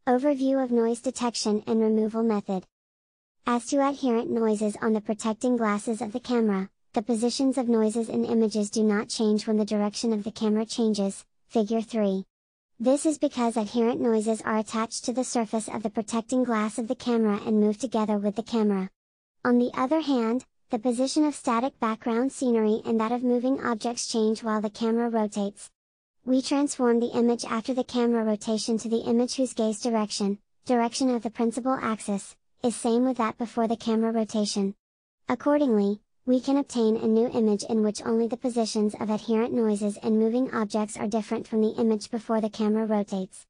Overview of noise detection and removal method. As to adherent noises on the protecting glasses of the camera, the positions of noises in images do not change when the direction of the camera changes, Figure 3. This is because adherent noises are attached to the surface of the protecting glass of the camera and move together with the camera. On the other hand, the position of static background scenery and that of moving objects change while the camera rotates. We transform the image after the camera rotation to the image whose gaze direction of the principal axis, is same with that before the camera rotation. Accordingly, we can obtain a new image in which only the positions of adherent noises and moving objects are different from the image before the camera rotates.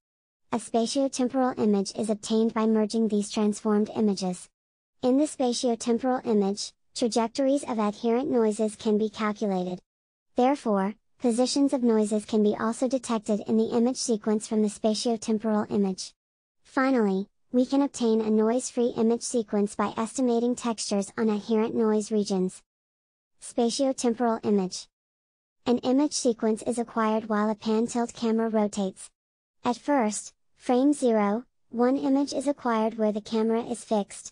A spatiotemporal image is obtained by merging these transformed images. In the spatiotemporal image, trajectories of adherent noises can be calculated. Therefore, positions of noises can be also detected in the image sequence from the spatiotemporal image. Finally, we can obtain a noise-free image sequence by estimating textures on adherent noise regions. Spatiotemporal image. An image sequence is acquired while a pan-tilt camera rotates. At first, frame 0, one image is acquired where the camera is fixed.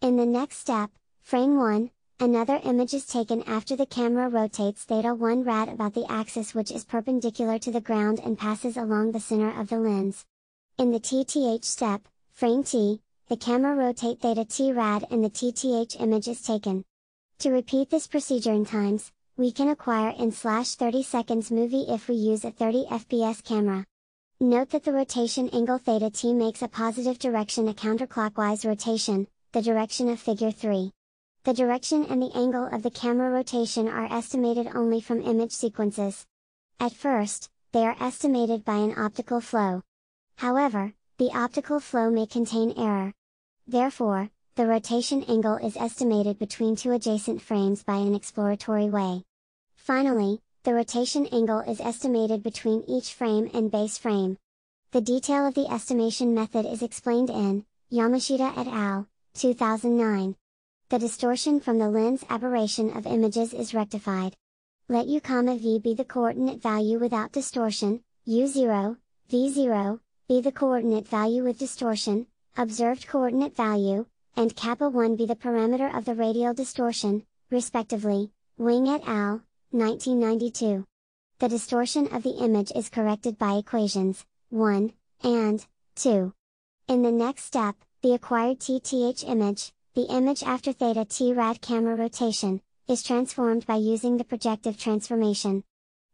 In the next step, frame 1, another image is taken after the camera rotates θ1 rad about the axis which is perpendicular to the ground and passes along the center of the lens. In the TTH step, frame T, the camera rotate θt rad and the TTH image is taken. To repeat this procedure n times, we can acquire in /30 seconds movie if we use a 30 fps camera. Note that the rotation angle θt makes a positive direction a counterclockwise rotation, the direction of figure 3. The direction and the angle of the camera rotation are estimated only from image sequences. At first, they are estimated by an optical flow. However, the optical flow may contain error. Therefore, the rotation angle is estimated between two adjacent frames by an exploratory way. Finally, the rotation angle is estimated between each frame and base frame. The detail of the estimation method is explained in Yamashita et al., 2009. The distortion from the lens aberration of images is rectified. Let u, v be the coordinate value without distortion, u0, v0, be the coordinate value with distortion, observed coordinate value, and kappa1 be the parameter of the radial distortion, respectively, Wing et al., 1992. The distortion of the image is corrected by equations 1 and 2. In the next step, the acquired TTH image, the image after θt rad camera rotation, is transformed by using the projective transformation.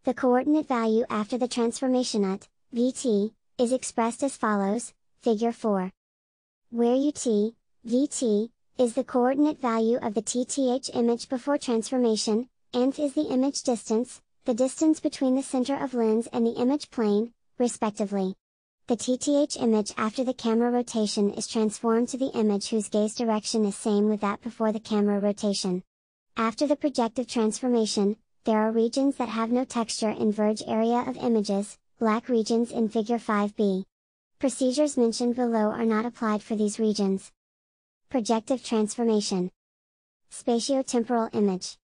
The coordinate value after the transformation at Vt is expressed as follows, Figure 4. Where ut, Vt, is the coordinate value of the TTH image before transformation, and is the image distance, the distance between the center of lens and the image plane, respectively. The TTH image after the camera rotation is transformed to the image whose gaze direction is same with that before the camera rotation. After the projective transformation, there are regions that have no texture in verge area of images, black regions in Figure 5b. Procedures mentioned below are not applied for these regions. Projective transformation. Spatiotemporal image.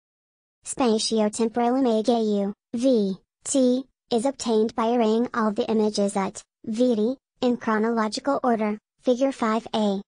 Spatiotemporal image AU, V, T, is obtained by arraying all the images at Vt, in chronological order, Figure 5a.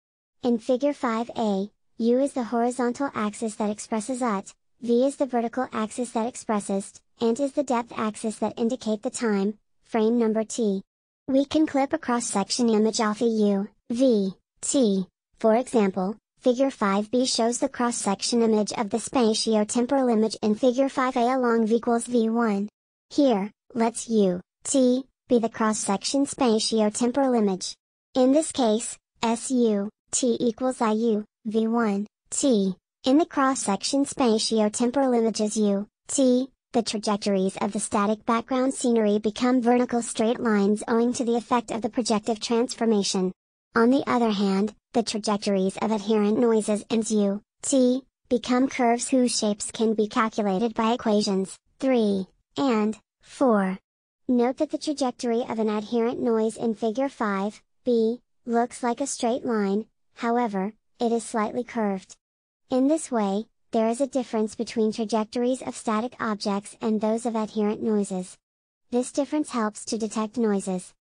In Figure 5a, U is the horizontal axis that expresses ut, V is the vertical axis that expresses t, and is the depth axis that indicate the time, frame number t. We can clip a cross-section image alpha U, V, T. For example, Figure 5b shows the cross-section image of the spatiotemporal image in Figure 5a along V equals V1. Here, let's U, T, be the cross-section spatiotemporal image. In this case, SU, T equals IU, V1, T. In the cross-section spatiotemporal images U, T, the trajectories of the static background scenery become vertical straight lines owing to the effect of the projective transformation. On the other hand, the trajectories of adherent noises in U, T, become curves whose shapes can be calculated by equations 3 and 4. Note that the trajectory of an adherent noise in Figure 5b looks like a straight line, however, it is slightly curved. In this way, there is a difference between trajectories of static objects and those of adherent noises. This difference helps to detect noises.